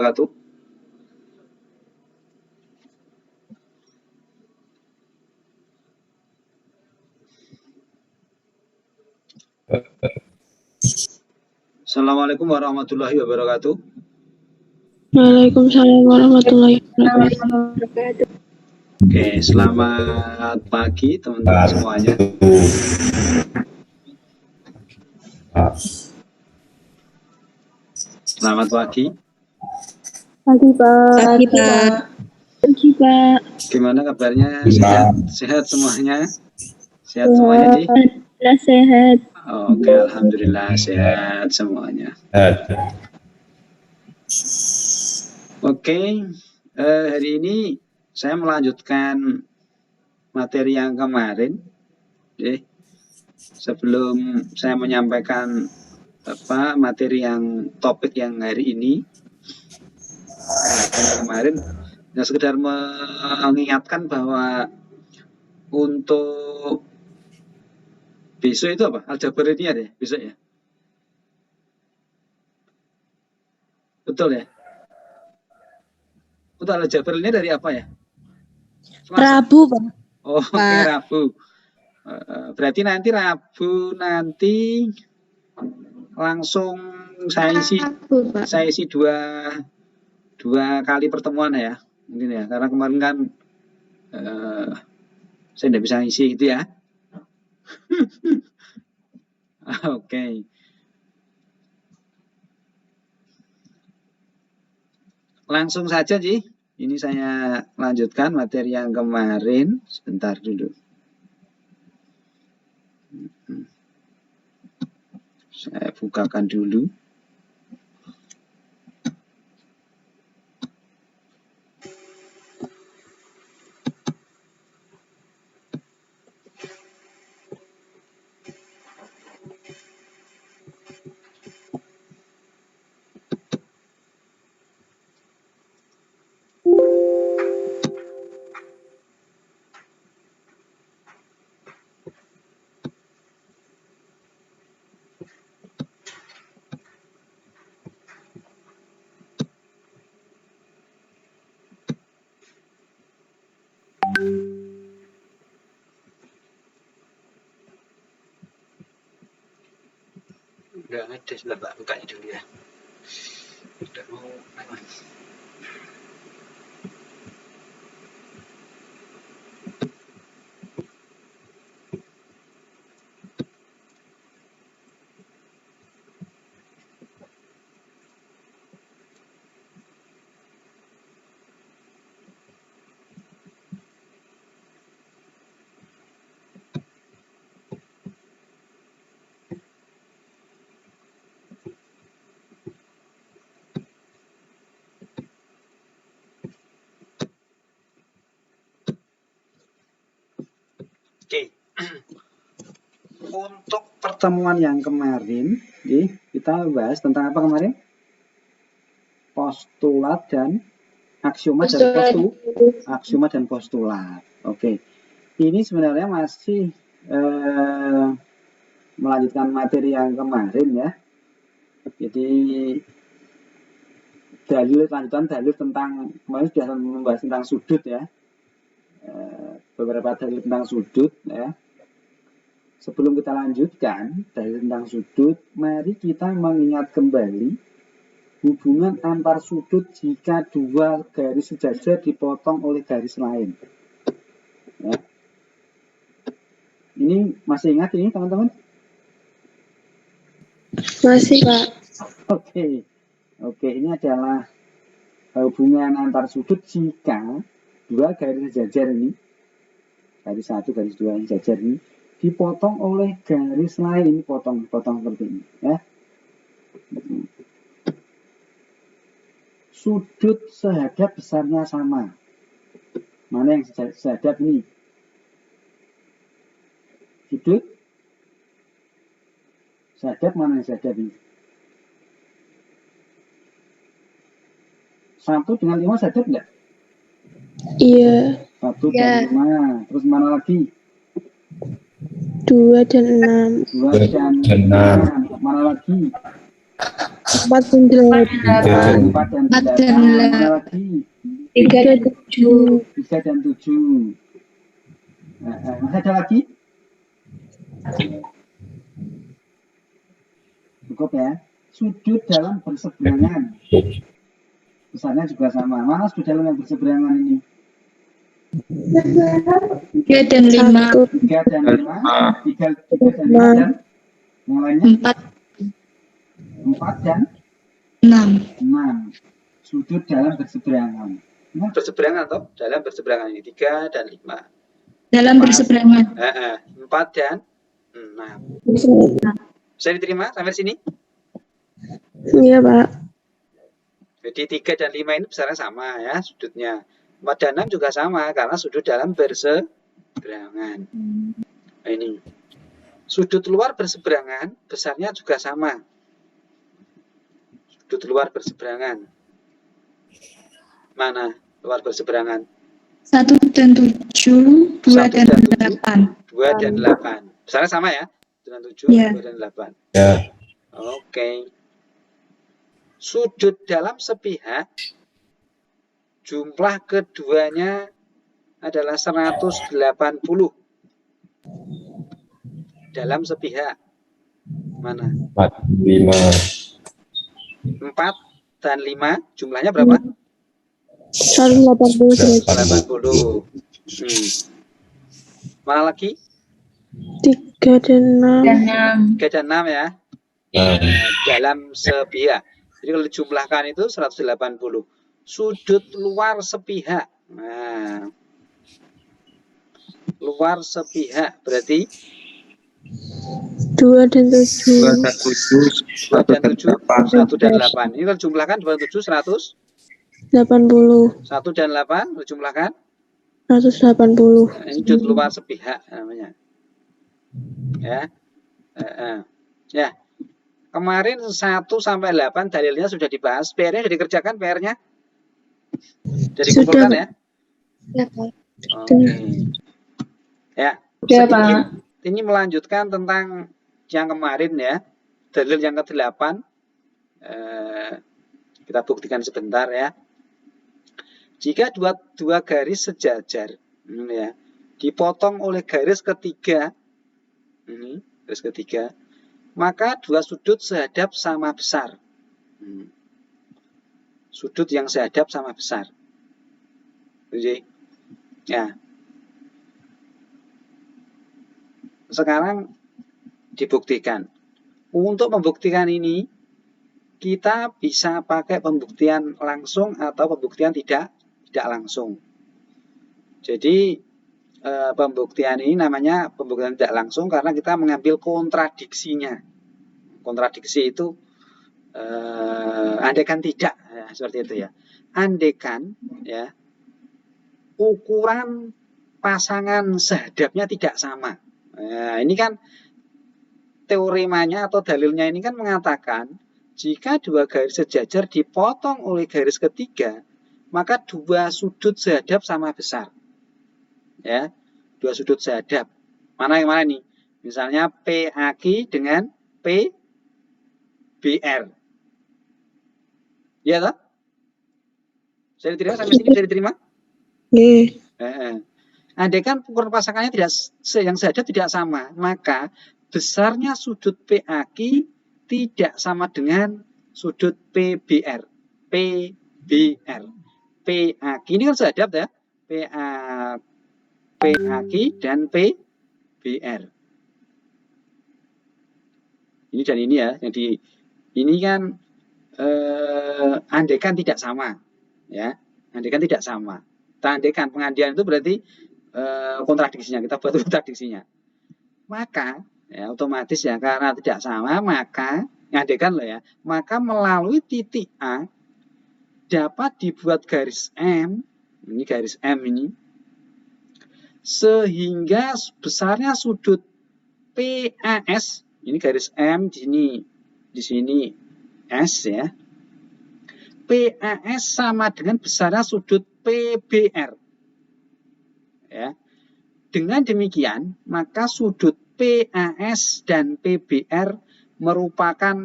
wabarakatuh. Assalamualaikum warahmatullahi wabarakatuh. Waalaikumsalam warahmatullahi wabarakatuh. Oke, selamat pagi teman-teman semuanya. Selamat pagi. Pagi Pak. Pagi Pak. Gimana kabarnya? Sehat semuanya? Sehat semuanya, Ci? Alhamdulillah sehat. Oke, alhamdulillah sehat semuanya. Oke, hari ini saya melanjutkan materi yang kemarin. Sebelum saya menyampaikan materi yang topik yang hari ini, kemarin sekedar mengingatkan bahwa untuk besok itu apa? Aljabar ini ada ya besok ya? Betul ya? Untuk aljabar ini dari apa ya? Selasa? Rabu Pak. Oh, oke, Rabu. Berarti nanti Rabu langsung saya isi dua kali pertemuan ya, mungkin ya, karena kemarin kan saya tidak bisa isi itu ya. Oke. Langsung saja, Ji. Ini saya lanjutkan materi yang kemarin. Sebentar dulu. Saya bukakan dulu. Udah ada, sebentar Pak, bukanya dulu ya. Udah mau Oke. Untuk pertemuan yang kemarin, kita bahas tentang apa kemarin? Postulat dan aksioma dan postulat. Oke. Ini sebenarnya masih melanjutkan materi yang kemarin ya. Jadi dalil tentang kemarin sudah membahas tentang sudut ya. Beberapa dalil tentang sudut ya. Sebelum kita lanjutkan dalil tentang sudut, mari kita mengingat kembali hubungan antar sudut jika dua garis sejajar dipotong oleh garis lain. Ya. Ini masih ingat ini teman-teman? Masih Pak. Oke, ini adalah hubungan antar sudut jika dua garis sejajar ini, garis 1, garis 2 yang sejajar ini, dipotong oleh garis lain, potong seperti ini ya. Sudut sehadap besarnya sama. Mana yang sehadap ini? Sudut sehadap mana yang sehadap ini? 1 dengan 5 sehadap enggak? Iya. 1 dan 5. Terus mana lagi? 2 dan 6. 2 dan 6. Mana lagi? 4 dan 8. 4 dan 8. Mana lagi? 3 dan 7. 3 dan 7. Masih ada lagi? Cukup ya. Sudut dalam berseberangan. Besarnya juga sama. Mana sudut dalam yang berseberangan ini? 3 dan 5. 3 dan 5. 3 dan 5 dan yang lainnya? 4 dan 6. Sudut dalam berseberangan. Ini berseberangan atau dalam berseberangan ini 3 dan 5. Dalam berseberangan. 4 dan 6. Bisa diterima sampai sini? Iya, Pak. Jadi 3 dan 5 ini besarnya sama ya sudutnya. 4 dan 6 juga sama karena sudut dalam berseberangan. Nah, ini. Sudut luar berseberangan besarnya juga sama. Sudut luar berseberangan. Mana luar berseberangan? 1 dan 7, 2 dan 8. 2 dan 8. Besarnya sama ya? 1 dan 7, 2 dan 8. Ya. Oke. Sudut dalam sepihak jumlah keduanya adalah 180. Dalam sepihak. Mana? 4, 5. 4 dan 5 jumlahnya berapa? 180. 80. Mana lagi? 3 dan 6. 3 dan 6 ya. Dalam sepihak. Jadi kalau dijumlahkan itu 180. Sudut luar sepihak. Nah, luar sepihak berarti 2 dan 7. 2 dan 7, 2 dan 7, 1 dan 8. 8. Ini kalau jumlahkan 2 dan 7, 100. 80. 1 dan 8, kalau jumlahkan 180. nah, ini sudut luar sepihak namanya. Ya. Ya. Kemarin 1 sampai 8 dalilnya sudah dibahas. PR-nya sudah dikerjakan PR-nya? Sudah dikumpulkan ya? Ya, Pak. Oke. Ya. Ya, Sedikit ini melanjutkan tentang yang kemarin ya. Dalil yang ke-8. Kita buktikan sebentar ya. Jika dua garis sejajar ya, dipotong oleh garis ketiga, ini garis ketiga, maka dua sudut sehadap sama besar. Sudut yang sehadap sama besar. Jadi, ya. Sekarang dibuktikan. Untuk membuktikan ini, kita bisa pakai pembuktian langsung atau pembuktian tidak langsung. Jadi, pembuktian ini namanya pembuktian tidak langsung karena kita mengambil kontradiksinya. Kontradiksi itu andaikan tidak ya, seperti itu ya. Andaikan ya ukuran pasangan sehadapnya tidak sama. Nah, ini kan teoremanya atau dalilnya ini kan mengatakan jika dua garis sejajar dipotong oleh garis ketiga, maka dua sudut sehadap sama besar. Ya, dua sudut sehadap. Mana yang mana nih? Misalnya PAQ dengan PBR. Ya toh? Bisa diterima sampai sini, bisa diterima? Iya. Andaikan ukuran pasangannya yang sehadap tidak sama, maka besarnya sudut PAQ tidak sama dengan sudut PBR. PBR. PAQ ini kan sehadap ya. PAQ dan PBR. Ini dan ini ya. Jadi ini kan andaikan tidak sama. Ya. Andaikan tidak sama. Andaikan pengandian itu berarti kontradiksinya. Kita buat kontradiksinya. Maka ya otomatis ya karena tidak sama maka andaikan loh ya, maka melalui titik A dapat dibuat garis M, ini garis M ini, sehingga besarnya sudut PAS, ini garis M di sini S ya, PAS sama dengan besarnya sudut PBR. Ya. Dengan demikian, maka sudut PAS dan PBR merupakan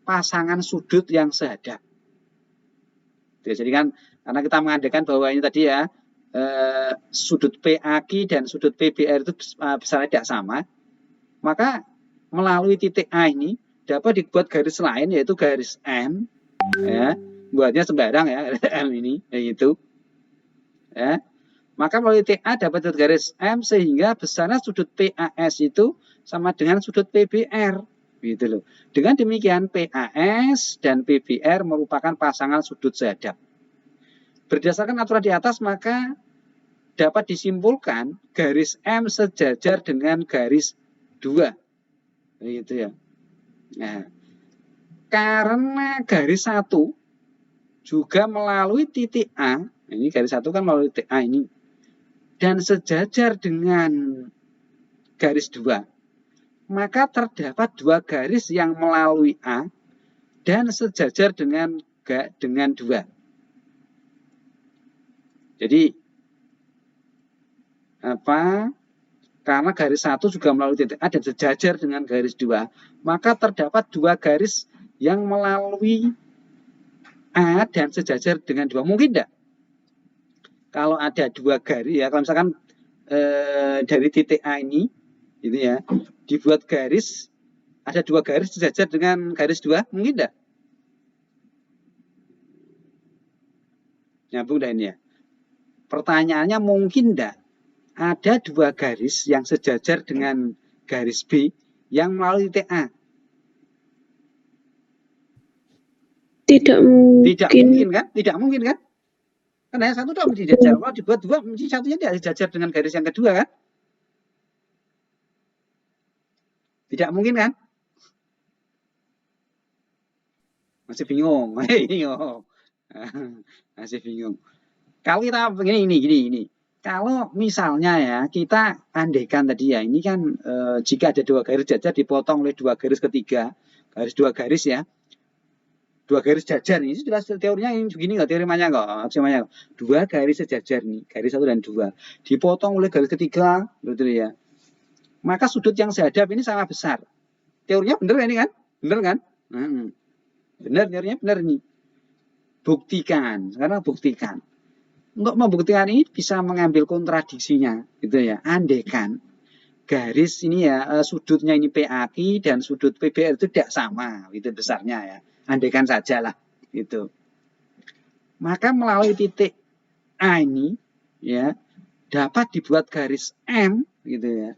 pasangan sudut yang sehadap. Jadi kan karena kita mengandaikan bahwa ini tadi ya sudut PAQ dan sudut PBR itu besarnya tidak sama, maka melalui titik A ini dapat dibuat garis lain yaitu garis M, ya, buatnya sembarang ya M ini, yaitu, ya. Maka melalui TA dapat dibuat garis M sehingga besarnya sudut PAS itu sama dengan sudut PBR, gitu loh. Dengan demikian PAS dan PBR merupakan pasangan sudut sehadap. Berdasarkan aturan di atas maka dapat disimpulkan garis M sejajar dengan garis 2. Gitu ya. Nah, karena garis 1 juga melalui titik A, ini garis 1 kan melalui titik A ini, dan sejajar dengan garis 2, maka terdapat 2 garis yang melalui A dan sejajar dengan 2. Jadi karena garis 1 juga melalui titik A dan sejajar dengan garis 2, maka terdapat 2 garis yang melalui A dan sejajar dengan 2. Mungkin tidak? Kalau ada 2 garis ya, kalau misalkan dari titik A ini gitu ya, dibuat garis, ada 2 garis sejajar dengan garis 2, mungkin tidak? Nyambung dah ini ya. Pertanyaannya mungkin tidak ada 2 garis yang sejajar dengan garis B yang melalui titik A? Tidak mungkin. Tidak mungkin kan? Tidak mungkin kan? Karena yang satu mesti sejajar. Kalau dibuat 2, mesti satunya tidak sejajar dengan garis yang kedua kan? Tidak mungkin kan? Masih bingung. Masih bingung. Kalau kita begini, ini. Kalau misalnya ya, kita andaikan tadi ya, ini kan jika ada 2 garis jajar dipotong oleh 2 garis ketiga, garis 2 garis ya, 2 garis jajar ini jelas teorinya ini begini nggak, teorinya nggak, aksiomanya 2 garis sejajar nih, garis 1 dan 2 dipotong oleh garis ketiga, betul ya, maka sudut yang sehadap ini sama besar. Teorinya benar ini kan? Benar kan? Benar, teorinya benar ini. Buktikan, sekarang buktikan. Untuk membuktikan ini bisa mengambil kontradiksinya, gitu ya. Andaikan garis ini ya, sudutnya ini PAQ dan sudut PBR itu tidak sama, gitu besarnya ya. Andaikan saja lah, gitu. Maka melalui titik A ini, ya, dapat dibuat garis M, gitu ya.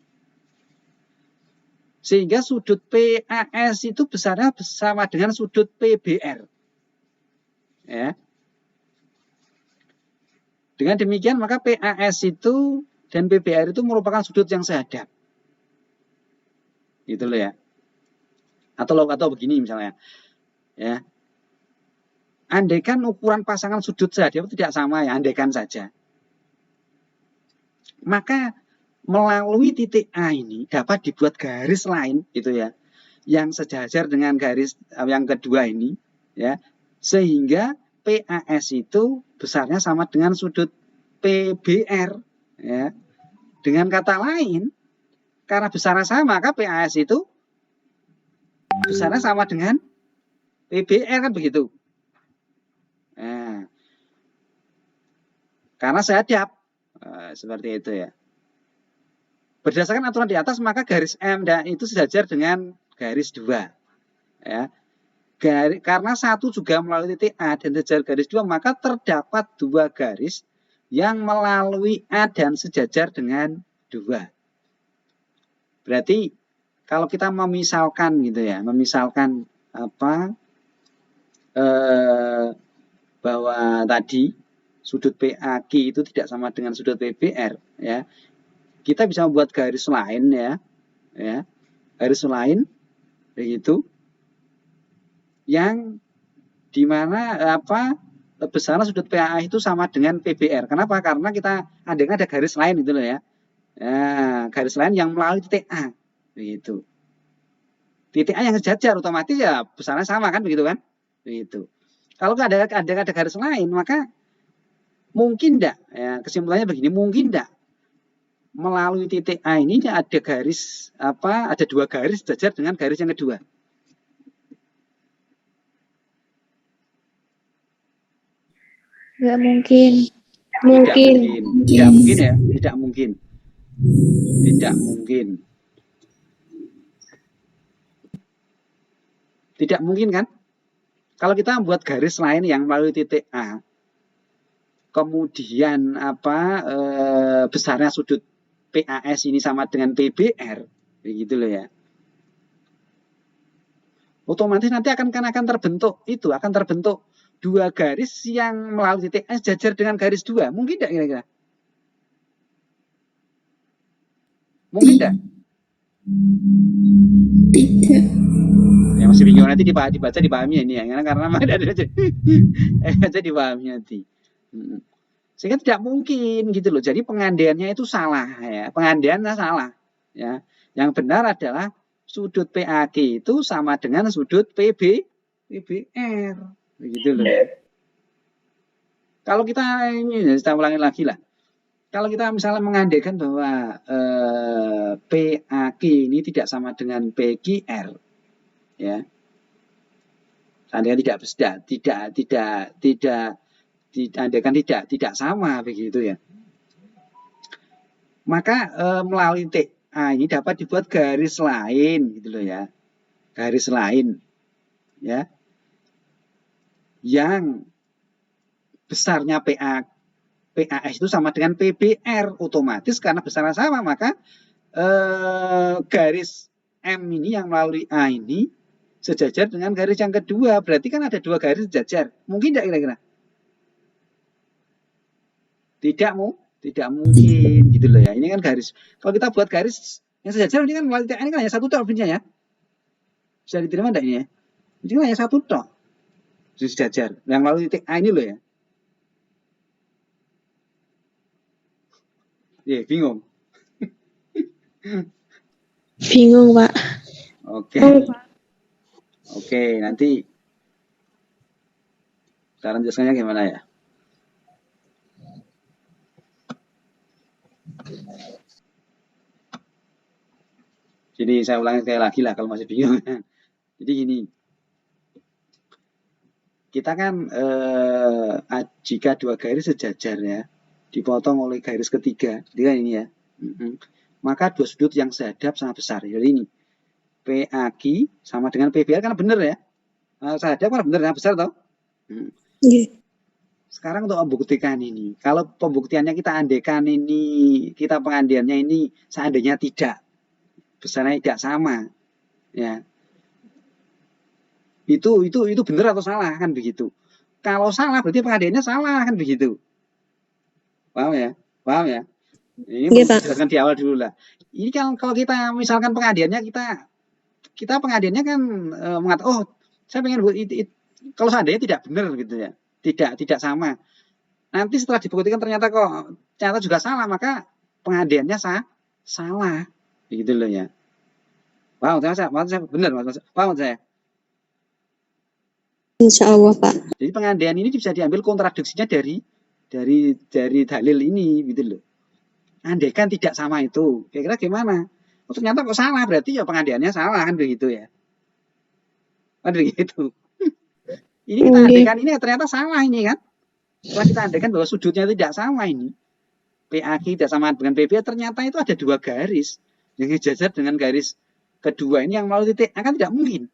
Sehingga sudut PAS itu besarnya sama dengan sudut PBR, ya. Dengan demikian maka PAS itu dan PBR itu merupakan sudut yang sehadap. Gitu loh ya. Atau begini misalnya. Ya. Andaikan ukuran pasangan sudut sehadap itu tidak sama ya, andaikan saja. Maka melalui titik A ini dapat dibuat garis lain gitu ya, yang sejajar dengan garis yang kedua ini ya, sehingga PAS itu besarnya sama dengan sudut PBR ya. Dengan kata lain, karena besarnya sama maka PAS itu besarnya sama dengan PBR kan begitu. Nah, karena sehadap seperti itu ya. Berdasarkan aturan di atas maka garis M dan itu sejajar dengan garis 2 ya. Karena 1 juga melalui titik A dan sejajar garis 2 maka terdapat 2 garis yang melalui A dan sejajar dengan 2. Berarti kalau kita memisalkan gitu ya, memisalkan bahwa tadi sudut PAQ itu tidak sama dengan sudut PBR ya, kita bisa membuat garis lain ya, garis lain begitu, yang dimana besarnya sudut PA itu sama dengan PBR. Kenapa? Karena kita ada garis lain itu loh ya. Nah, garis lain yang melalui titik A, begitu. Titik A yang sejajar otomatis ya besarnya sama kan begitu kan? Begitu. Kalau ada garis lain maka mungkin enggak ya, kesimpulannya begini, mungkin enggak melalui titik A ini ada garis ada 2 garis sejajar dengan garis yang kedua. Nggak mungkin. Tidak Mungkin. mungkin. Tidak mungkin ya? Tidak mungkin. Tidak mungkin. Tidak mungkin kan? Kalau kita membuat garis lain yang melalui titik A, kemudian besarnya sudut PAS ini sama dengan PBR, begitu loh ya. Otomatis nanti akan terbentuk dua garis yang melalui titik S jajar dengan garis 2. Mungkin tidak kira-kira? Mungkin tidak? Tidak. Ya masih bingung, nanti dibaca dipahami ini ya, karena ada baca dipahami nanti. Sehingga tidak mungkin gitu loh. Jadi pengandaiannya itu salah ya. Pengandaiannya salah ya. Yang benar adalah sudut PAG itu sama dengan sudut PBR. Begitu loh ya. Kalau kita ini saya ulangi lagi lah. Kalau kita misalnya mengandaikan bahwa PAG ini tidak sama dengan PQR ya. Seandainya tidak sama begitu ya. Maka melalui titik A ini dapat dibuat garis lain gitu loh ya. Garis lain ya. Yang besarnya PAS itu sama dengan PBR, otomatis karena besarnya sama maka garis M ini yang melalui A ini sejajar dengan garis yang kedua. Berarti kan ada dua garis sejajar. Mungkin tidak kira-kira? Tidak mungkin gitu loh ya. Ini kan garis. Kalau kita buat garis yang sejajar ini kan melalui ini kan hanya satu tok ya. Bisa diterima enggak ini ya? Ini kan hanya satu tok. Sejajar. Yang melalui titik A ini loh ya. Bingung. Bingung, Pak. Oke, nanti cara jelaskannya gimana ya? Jadi saya ulangi sekali lagi lah kalau masih bingung. Jadi gini, kita kan jika dua garis sejajar ya, dipotong oleh garis ketiga, jadi kan ini ya, maka dua sudut yang sehadap sangat besar. Jadi ini PAG sama dengan PBR kan benar ya, sehadap kan benar yang besar toh. Sekarang untuk membuktikan ini, kalau pembuktiannya kita andaikan ini, kita pengandaiannya ini seandainya tidak besarnya tidak sama, ya itu benar atau salah kan begitu. Kalau salah berarti pengandaiannya salah kan begitu. Paham ya? Ini jelaskan di awal dulu lah. Ini kan kalau kita misalkan pengandaiannya kita pengandaiannya kan mengatakan saya pengen kalau seandainya tidak benar gitu ya, tidak sama. Nanti setelah dibuktikan ternyata juga salah, maka pengandaiannya salah, begitu loh ya. Paham saya benar paham saya. Insya Allah, Pak. Jadi pengandaian ini bisa diambil kontradiksinya dari dalil ini, gitu loh. Andaikan tidak sama itu, kira-kira gimana? Oh, ternyata kok salah, berarti ya pengandaiannya salah kan begitu ya. Kan begitu. Ini kita andaikan ini ternyata salah ini kan. Setelah kita andaikan bahwa sudutnya tidak sama ini, PAG tidak sama dengan PB, ternyata itu ada dua garis yang sejajar dengan garis kedua ini yang melalui titik A kan tidak mungkin.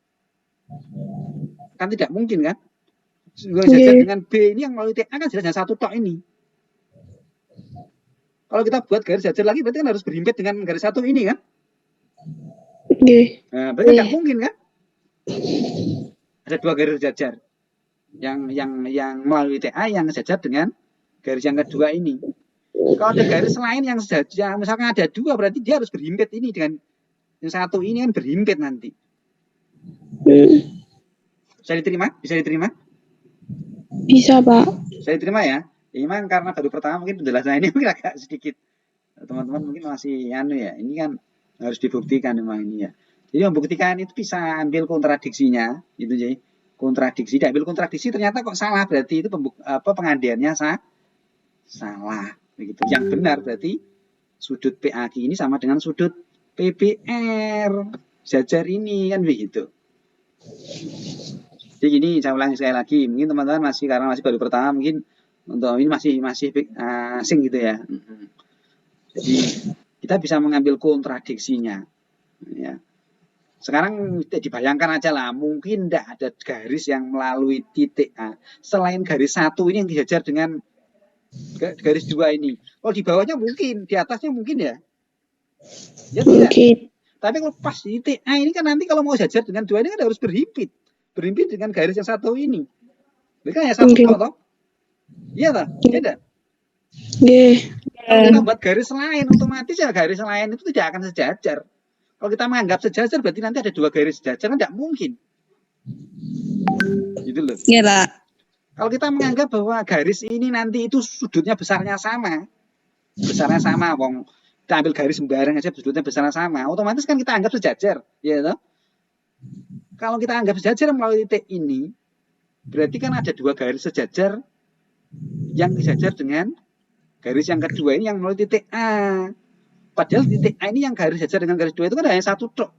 Kan tidak mungkin kan? Sejajar dengan B ini yang melalui titik A kan jelas satu tok ini. Kalau kita buat garis jajar lagi berarti kan harus berhimpit dengan garis satu ini kan? Nah, berarti tidak mungkin kan? Ada dua garis jajar yang melalui TA yang sejajar dengan garis yang kedua ini. Kalau ada garis lain yang sejajar, misalkan ada dua, berarti dia harus berhimpit ini dengan yang satu ini kan berhimpit nanti. Bisa diterima? Bisa, Pak. Bisa diterima ya? Memang karena baru pertama mungkin penjelasan ini mungkin agak sedikit teman-teman mungkin masih ya. Ini kan harus dibuktikan memang ini ya. Jadi membuktikan itu bisa ambil kontradiksinya, itu jadi kontradiksi, diambil kontradiksi ternyata kok salah, berarti itu pengandaiannya salah begitu. Yang benar berarti sudut PAG ini sama dengan sudut PBR jajar ini kan begitu. Jadi gini, saya ulangi sekali lagi, mungkin teman-teman karena masih baru pertama mungkin Untuk ini masih asing gitu ya. Jadi kita bisa mengambil kontradiksinya. Ya. Sekarang dibayangkan aja lah, mungkin tidak ada garis yang melalui titik A selain garis 1 ini yang dijajar dengan garis 2 ini. Kalau di bawahnya mungkin, di atasnya mungkin ya. Ya tidak. Mungkin. Tapi kalau pas di titik A ini kan nanti kalau mau jajar dengan 2 ini kan harus berhimpit. Berhimpit dengan garis yang 1 ini. Ini kan hanya 1 toh. Iya toh? Iya tidak? Nggih. Kalau kita buat garis lain, otomatis ya garis lain itu tidak akan sejajar. Kalau kita menganggap sejajar, berarti nanti ada 2 garis sejajar, kan tidak mungkin. Gitu loh. Iya, Pak. Kalau kita menganggap bahwa garis ini nanti itu sudutnya besarnya sama, wong kita ambil garis sembarang aja sudutnya besarnya sama, otomatis kan kita anggap sejajar, ya toh? Kalau kita anggap sejajar melalui titik ini, berarti kan ada 2 garis sejajar yang dijajar dengan garis yang kedua ini yang melalui titik A. Padahal titik A ini yang garis sejajar dengan garis 2 itu kan hanya 1 tok.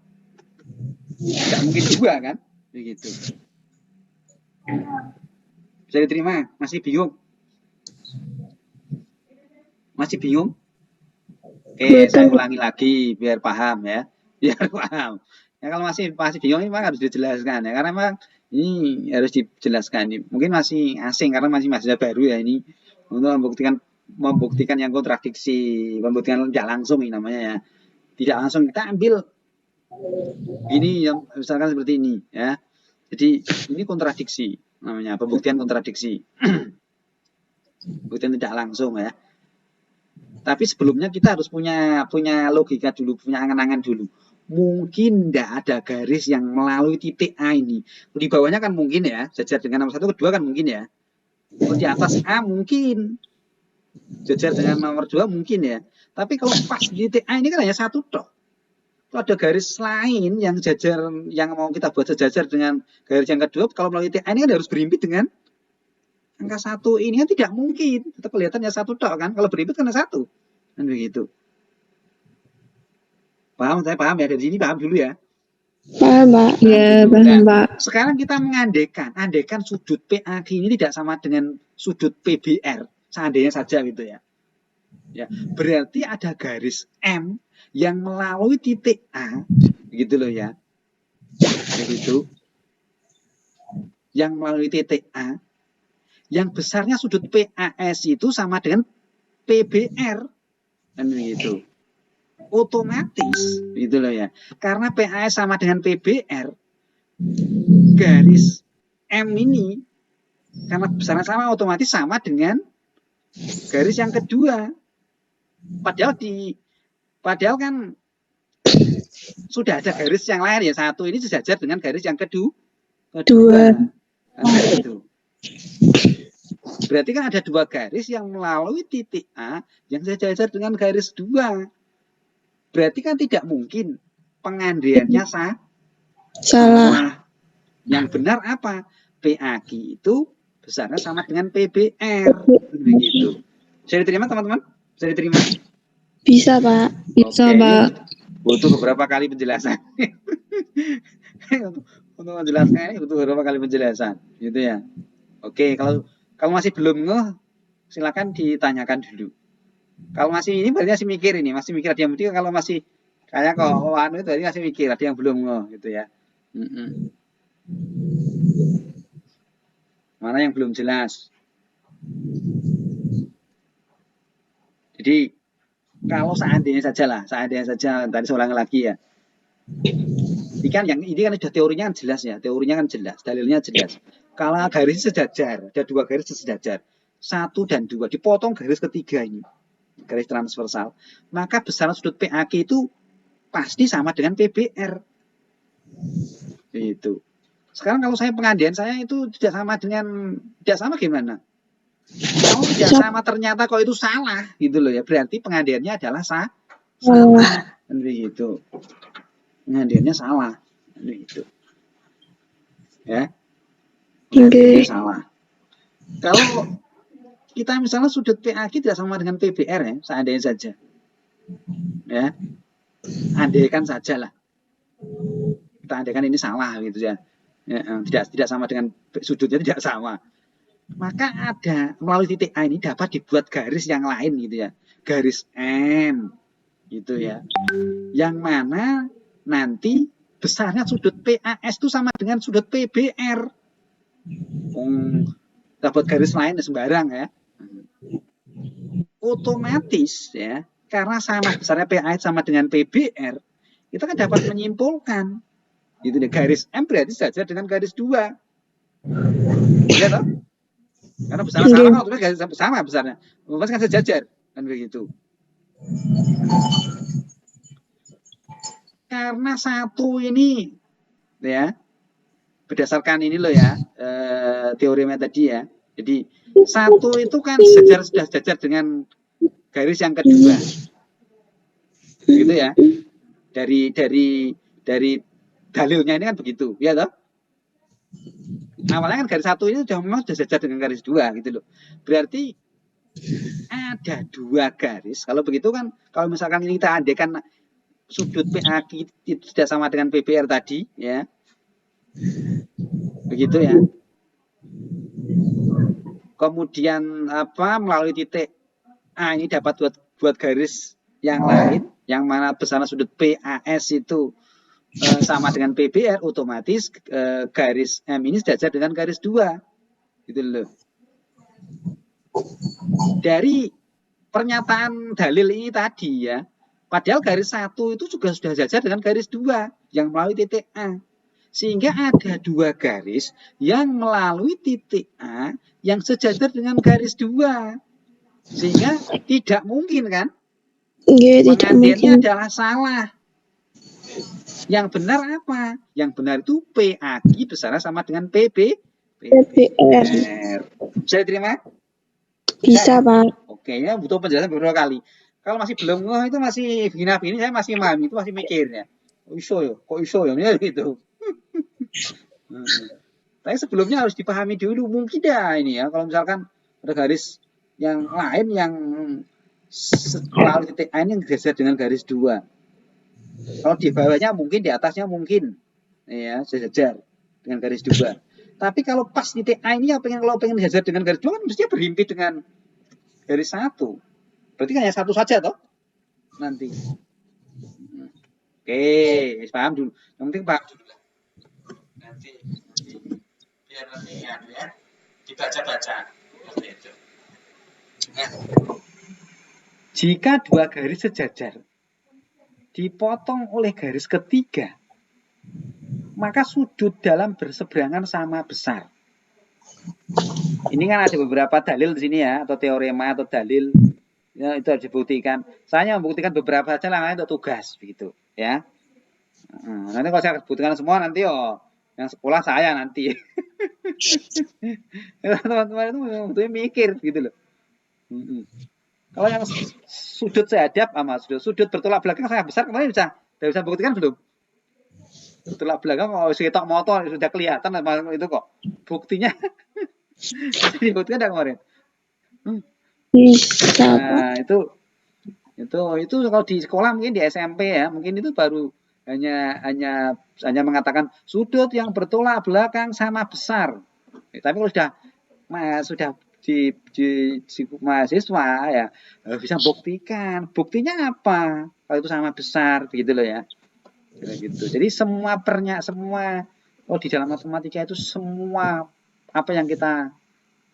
Tidak mungkin 2 kan? Begitu. Bisa diterima? Masih bingung? Masih bingung? Oke, saya ulangi lagi biar paham ya. Biar paham. Ya kalau masih bingung ini memang harus dijelaskan ya, karena memang ini harus dijelaskan ini. Mungkin masih asing karena masih mahasiswa baru ya ini, untuk membuktikan yang kontradiksi, membuktikan tidak langsung ini namanya ya. Tidak langsung kita ambil ini yang misalkan seperti ini ya. Jadi ini kontradiksi namanya, pembuktian kontradiksi. Pembuktian tidak langsung ya. Tapi sebelumnya kita harus punya logika dulu, punya angan-angan dulu. Mungkin tidak ada garis yang melalui titik A ini. Di bawahnya kan mungkin ya, sejajar dengan nomor 1 ke 2 kan mungkin ya. Kalau di atas A mungkin, sejajar dengan nomor 2 mungkin ya. Tapi kalau pas di titik A ini kan hanya 1 tok. Kalau ada garis lain yang jajar, yang mau kita buat sejajar dengan garis yang kedua, kalau melalui titik A ini kan harus berhimpit dengan angka 1 ini kan tidak mungkin. Tetap kelihatannya 1 tok kan. Kalau berhimpit kan 1. Kan begitu. Paham? Saya paham ya. Dari sini paham dulu ya. Paham, Pak. Iya, paham, Pak. Sekarang kita andekan sudut PAG ini tidak sama dengan sudut PBR. Seandainya saja gitu ya. Ya, berarti ada garis M yang melalui titik A, gitu loh ya. Begitu. Yang melalui titik A, yang besarnya sudut PAS itu sama dengan PBR. Kan begitu. Otomatis gitu loh ya. Karena PAS sama dengan PBR, garis M ini karena besarnya sama otomatis sama dengan garis yang kedua. Padahal kan sudah ada garis yang lain ya, 1 ini sejajar dengan garis yang kedua. Kan gitu. Berarti kan ada 2 garis yang melalui titik A yang sejajar dengan garis 2. Berarti kan tidak mungkin pengandaiannya salah. Yang benar apa? PAG itu besarnya sama dengan PBR. Begitu. Bisa diterima teman-teman? Bisa diterima? Bisa, Pak. Bisa, Pak. Butuh beberapa kali penjelasan. Untuk menjelaskan ini butuh beberapa kali penjelasan. Gitu ya. Oke, kalau masih belum ngeh, silakan ditanyakan dulu. Kalau masih ini berarti masih mikir ini, ada yang penting kalau masih kayak kok itu berarti masih mikir, ada yang belum gitu ya. Mana yang belum jelas? Jadi kalau seandainya saja tadi saya ulangi lagi ya. Ini kan sudah teorinya kan jelas ya, dalilnya jelas. Kalau garis sejajar, ada 2 garis sejajar, 1 dan 2, dipotong garis ketiga ini, garis transversal, maka besaran sudut PAG itu pasti sama dengan PBR. Itu. Sekarang kalau saya pengandaian saya itu tidak sama gimana? Kalau tidak sama ternyata kok itu salah gitu loh ya, berarti pengandaiannya adalah salah. Kan begitu. Pengandaiannya salah. Kan begitu. Ya. Pengandaiannya salah. Kalau kita misalnya sudut PAG tidak sama dengan PBR ya, seandainya saja. Ya. Andaikan saja lah. Kita andaikan ini salah gitu ya. Ya, tidak sama dengan sudutnya, tidak sama. maka ada melalui titik A ini dapat dibuat garis yang lain gitu ya, garis M gitu ya, yang mana nanti besarnya sudut PAS itu sama dengan sudut PBR. Dapat garis lain sembarang ya. Otomatis ya, karena sama besarnya PAS sama dengan PBR, kita kan dapat menyimpulkan gitu deh, garis M berarti saja dengan garis 2. Ya toh? Karena besarnya sama kan otomatis garis sama besarnya. Otomatis kan sejajar kan begitu. Karena satu ini ya, berdasarkan ini loh ya, teorema tadi ya. Jadi satu itu kan sudah sejajar dengan garis yang kedua. Gitu ya. Dari dalilnya ini kan begitu, ya toh? Awalnya kan garis satu ini memang sudah sejajar dengan garis 2 gitu loh. Berarti ada 2 garis. Kalau begitu kan, kalau misalkan ini kita andaikan sudut PAQ itu sudah sama dengan PBR tadi, ya. Begitu ya. Kemudian melalui titik A ini dapat buat garis yang lain, yang mana besarnya sudut PAS itu sama dengan PBR, otomatis garis M ini sejajar dengan garis 2. Gitu loh. Dari pernyataan dalil ini tadi ya, padahal garis 1 itu juga sudah sejajar dengan garis 2 yang melalui titik A. Sehingga ada 2 garis yang melalui titik A yang sejajar dengan garis 2. Sehingga tidak mungkin kan? Pengantinnya adalah salah. Yang benar apa? Yang benar itu PAQ besarnya sama dengan PBR. Bisa diterima? Bisa, Pak. Oke, ya butuh penjelasan beberapa kali. Kalau masih belum itu masih begini saya masih memahami, itu masih mikirnya. Kok iso ya? Gitu. Tapi sebelumnya harus dipahami dulu, mungkin ya ini ya, kalau misalkan ada garis yang lain yang melalui titik A ini geser dengan garis 2. Kalau di bawahnya mungkin, di atasnya mungkin ya sejajar dengan garis 2. Tapi kalau pas titik A ini kalau pengen sejajar dengan garis 2 kan mestinya berhimpit dengan garis 1. Berarti hanya satu saja toh nanti. Oke, paham dulu. Yang penting paham dulu. Nanti biar nanti ya dibaca-baca. Nah, jika 2 garis sejajar dipotong oleh garis ketiga, maka sudut dalam berseberangan sama besar. Ini kan ada beberapa dalil di sini ya, atau teorema atau dalil ya, itu harus dibuktikan. Saya membuktikan beberapa saja, lain untuk tugas begitu ya. Nanti kalau saya buktikan semua nanti yang sekolah saya nanti. Teman-teman itu betulnya mikir gitu loh. Kalau yang sudut sehadap sama sudut bertolak belakang sangat besar, kemarin bisa buktikan belum? Bertolak belakang kalau sekitar motor sudah kelihatan itu kok. Buktinya dibuktikan tidak kemarin? Bisa, nah, itu kalau di sekolah mungkin di SMP ya, mungkin itu baru hanya mengatakan sudut yang bertolak belakang sama besar. Tapi kalau sudah di mahasiswa ya bisa buktikan. Buktinya apa? Kalau itu sama besar begitu loh ya. Gitu. Jadi semua di dalam matematika itu semua apa yang kita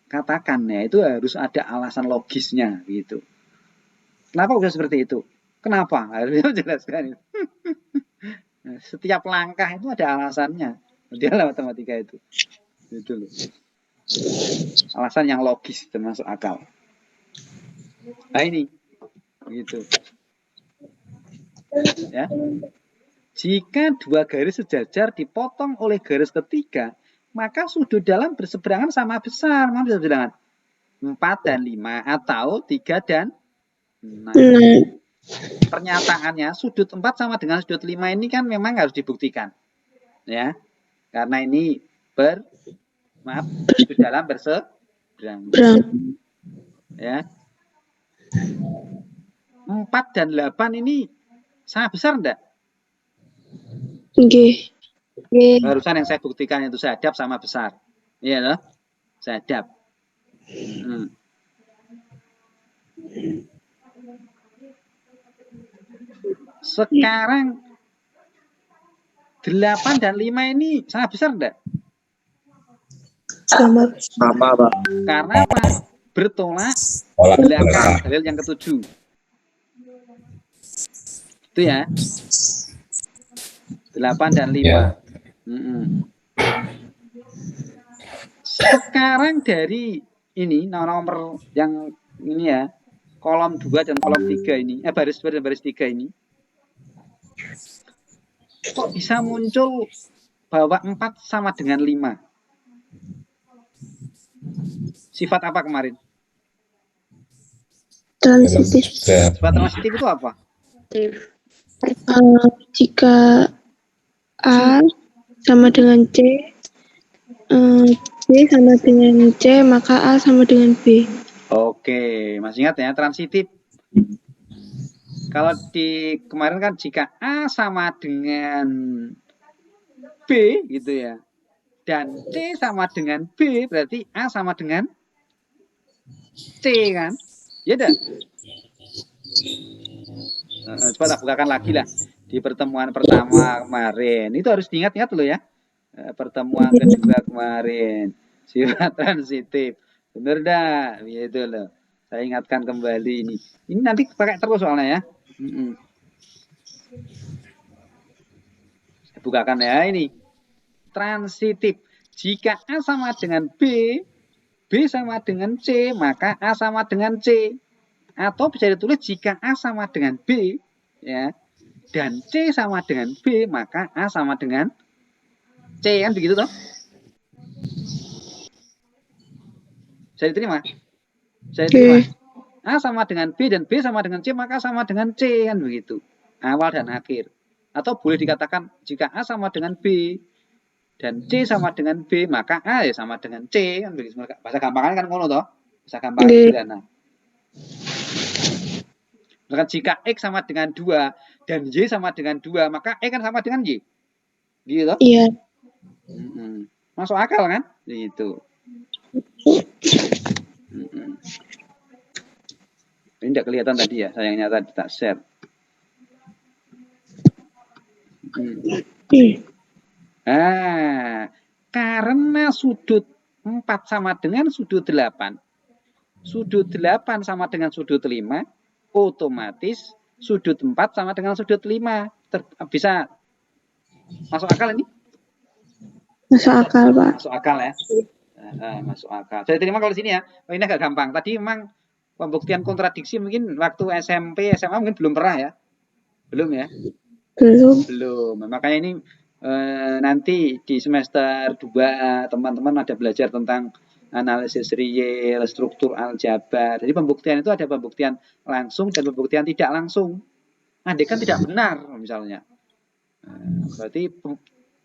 katakan ya itu harus ada alasan logisnya gitu. Kenapa bisa seperti itu? Kenapa? Harus menjelaskan. Setiap langkah itu ada alasannya di dalam matematika itu. Gitu loh. Alasan yang logis termasuk akal. Nah ini, gitu. Ya. Jika 2 garis sejajar dipotong oleh garis ketiga, maka sudut dalam berseberangan sama besar. Mana bisa bilangan? 4 dan 5 atau 3 dan 6. Pernyataannya sudut 4 sama dengan sudut 5 ini kan memang harus dibuktikan. Ya. Karena ini sudut dalam berseberangan. Ya. 4 dan 8 ini sangat besar enggak? Nggih. Barusan yang saya buktikan itu sehadap sama besar. Iya loh? Sehadap. Sekarang 8 dan 5 ini sangat besar enggak? Sama. Sama, Pak. Karena apa? Bertolak Tolak belakang belakang. dalil yang ketujuh. Itu ya. 8 dan 5. Ya. Sekarang dari ini nomor yang ini ya, kolom 2 dan kolom 3 ini, baris 2 dan baris 3 ini, kok bisa muncul bahwa 4 sama dengan 5? Sifat apa kemarin? Transitif. Sifat transitif itu apa? Jika A sama dengan C, B sama dengan C, maka A sama dengan B. Oke, masih ingat ya, transitif. Kalau di kemarin kan jika A sama dengan B gitu ya, dan C sama dengan B, berarti A sama dengan C kan? Ya udah. Coba tak bukakan lagi lah di pertemuan pertama kemarin. Itu harus diingat-ingat loh ya. Pertemuan kedua kemarin, sifat transitif. Bener dah, gitu loh. Saya ingatkan kembali ini. Ini nanti pakai terus soalnya ya. Saya bukakan ya ini. Transitif. Jika A sama dengan B, B sama dengan C, maka A sama dengan C. Atau bisa ditulis jika A sama dengan B, ya, dan C sama dengan B, maka A sama dengan C, kan begitu toh? Saya diterima? Saya diterima. A sama dengan B dan B sama dengan C, maka sama dengan C, kan begitu. Awal dan akhir. Atau boleh dikatakan jika A sama dengan B dan C sama dengan B, maka A ya sama dengan C, kan begitu. Bahasa gampangan kan ngono toh? Bahasa gampangan sederhana. Misalkan jika X sama dengan 2 dan Y sama dengan 2, maka X kan sama dengan Y. Gitu toh? Iya. Masuk akal kan? Gitu. Ini tidak kelihatan tadi ya, sayangnya tadi tak share. Karena sudut 4 sama dengan sudut 8. Sudut 8 sama dengan sudut 5, otomatis sudut 4 sama dengan sudut 5. Bisa masuk akal ini? Masuk akal, Pak. Masuk akal ya? Masuk akal. Saya terima kalau di sini ya. Ini agak gampang. Tadi memang pembuktian kontradiksi mungkin waktu SMP, SMA mungkin belum pernah ya? Belum ya? Belum. Makanya ini nanti di semester 2 teman-teman ada belajar tentang analisis real, struktur aljabar. Jadi pembuktian itu ada pembuktian langsung dan pembuktian tidak langsung. Andai kan tidak benar misalnya. Berarti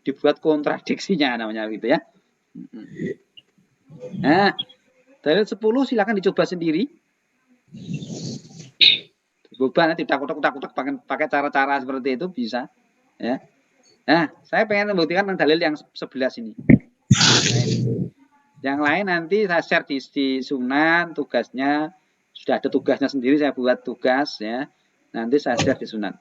dibuat kontradiksinya namanya gitu ya. Nah, dalil 10 silakan dicoba sendiri. Beban nanti takut-takut pakai cara-cara seperti itu bisa ya. Nah, saya pengen membuktikan dalil yang 11 ini. Nah, ini. Yang lain nanti saya share di Sunan tugasnya. Sudah ada tugasnya sendiri, saya buat tugas ya. Nanti saya share di Sunan.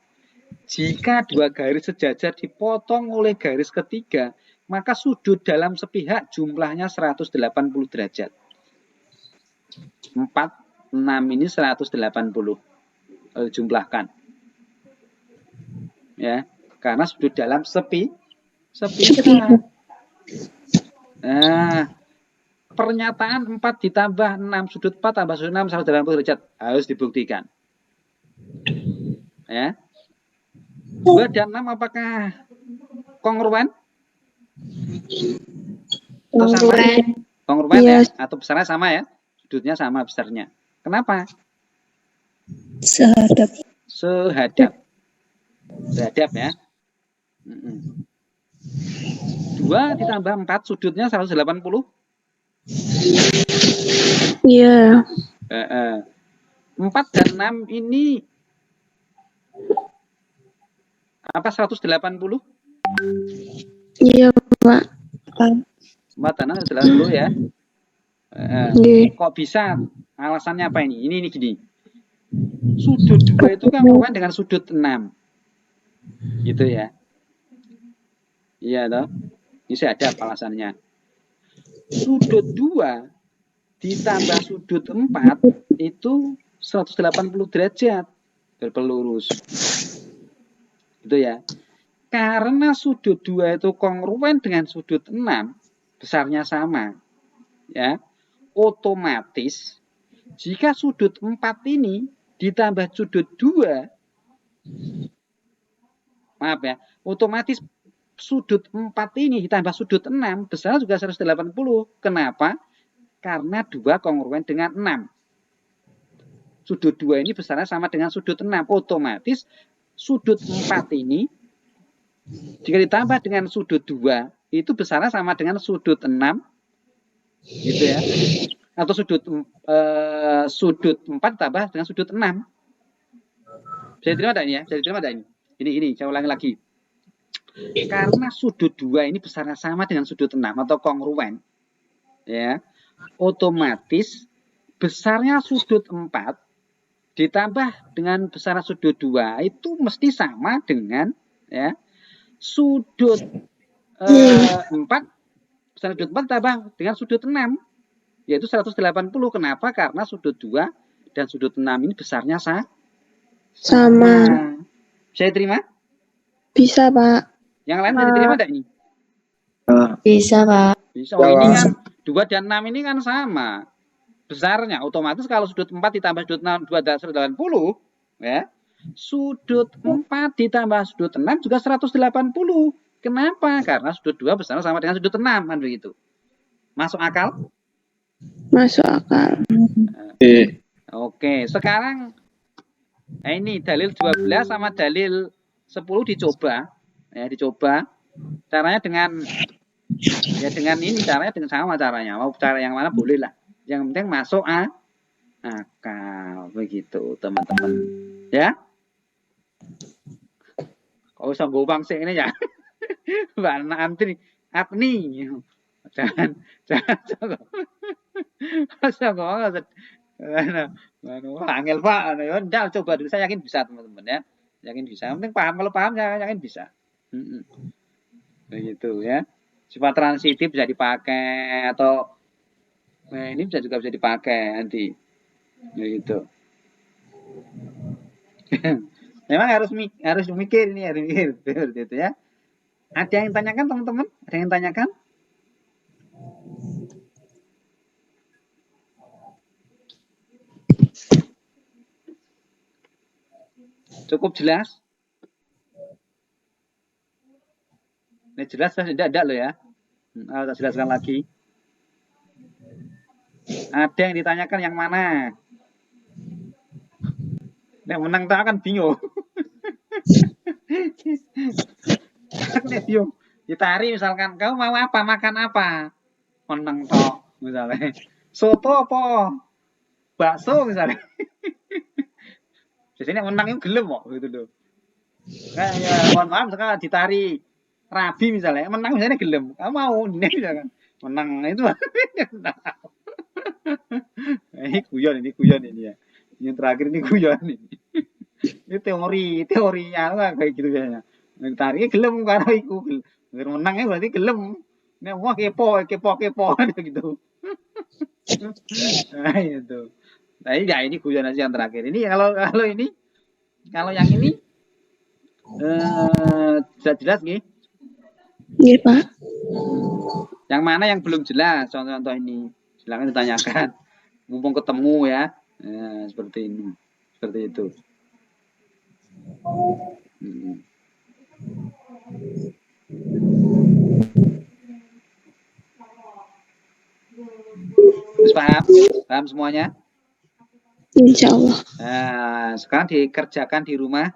Jika dua garis sejajar dipotong oleh garis ketiga, maka sudut dalam sepihak jumlahnya 180 derajat. 4, 6 ini 180. Jumlahkan. Ya, karena sudut dalam sepihak. Nah, pernyataan 4 ditambah 6 sudut 4 tambah sudut 6 180 derajat harus dibuktikan. Ya. 2 dan 6 apakah kongruen? Atau sama? Kongruen ya? Atau besarnya sama ya? Sudutnya sama besarnya. Kenapa? Sehadap ya. 2 ditambah 4 sudutnya 180. Iya. 4 dan 6 ini apa 180? Iya, Pak. 4 dan 6 180 ya. Nggih. Kok bisa? Alasannya apa ini? Ini gini. Sudut 2 itu kongruent dengan sudut 6. Gitu ya. Iya toh? Ini saya ada alasannya. Sudut 2 ditambah sudut 4 itu 180 derajat berpelurus. Gitu ya. Karena sudut 2 itu kongruen dengan sudut 6, besarnya sama. Ya. Otomatis jika sudut 4 ini ditambah sudut 2, maaf ya, otomatis sudut 4 ini ditambah sudut 6, besarnya juga 180. Kenapa? Karena 2 kongruen dengan 6. Sudut 2 ini besarnya sama dengan sudut 6. Otomatis sudut 4 ini jika ditambah dengan sudut 2, itu besarnya sama dengan sudut 6. Gitu ya. Atau sudut 4 tambah dengan sudut 6. Bisa diterima tidak ini ya? Bisa diterima tidak ini? Ini, saya ulangi lagi. Karena sudut 2 ini besarnya sama dengan sudut 6 atau kongruen. Ya. Otomatis besarnya sudut 4 ditambah dengan besar sudut 2 itu mesti sama dengan ya sudut 4 besar sudut 4 tambah dengan sudut 6 yaitu 180. Kenapa? Karena sudut 2 dan sudut 6 ini besarnya sama. Bisa diterima? Bisa, Pak. Yang lain bisa diterima tidak ini? Bisa, Pak. Bisa. Oh, ini kan 2 dan 6 ini kan sama besarnya. Otomatis kalau sudut 4 ditambah sudut 6, 2 dan 180, ya. Sudut 4 ditambah sudut 6 juga 180. Kenapa? Karena sudut 2 besarnya sama dengan sudut 6, kan begitu. Masuk akal? Masuk akal. Oke, sekarang ini dalil 12 sama dalil 10 dicoba. Ya, dicoba. Caranya dengan ini caranya dengan sama caranya. Mau cara yang mana boleh lah. Yang penting masuk akal begitu teman-teman ya. Kok usah gobang sih ini ya. Mbak Antri Apni jangan angel Pak ya coba dulu, saya yakin bisa teman-teman ya, yakin bisa. Yang penting paham, kalau paham saya yakin bisa. Begitu ya. Sifat transitif bisa dipakai atau ini bisa dipakai nanti. Begitu. Memang harus mikir ini, harus mikir seperti itu ya. Ada yang tanyakan teman-teman? Ada yang tanyakan? Cukup jelas? Ini jelas tidak loh ya. Saya jelaskan lagi. Ada yang ditanyakan yang mana? Nek menang tak akan bingung. Nek bingung. Ditari misalkan, kamu mau apa? Makan apa? Menang tok misalnya. Soto apa? Bakso misalnya. Biasanya menang itu gelem kok gitu loh. Kayak ya, mohon maaf misalkan ditari Rabi misalnya, menang misalnya gelem. Kamu mau ini misalkan. Menang itu. Ini guyon ini ya. Yang terakhir ini guyon ini. Ini teorinya lah kayak gitu biasanya. Tariknya gelem karena iku. Menangnya berarti gelem. Nek wah kepo gitu. Nah itu. Nah ini guyon aja yang terakhir. Ini kalau yang ini jelas nih. Iya, Pak. Yang mana yang belum jelas? Contoh-contoh ini. Silakan ditanyakan. Mumpung ketemu ya. Nah, seperti ini. Seperti itu. Terus paham semuanya? Insya Allah. Nah, sekarang dikerjakan di rumah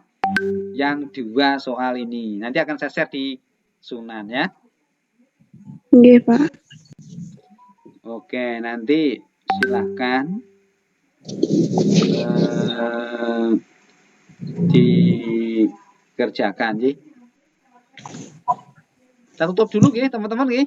yang 2 soal ini. Nanti akan saya share di Sunan ya. Iya, Pak. Oke, nanti silahkan dikerjakan sih. Kita tutup dulu ya teman-teman ya.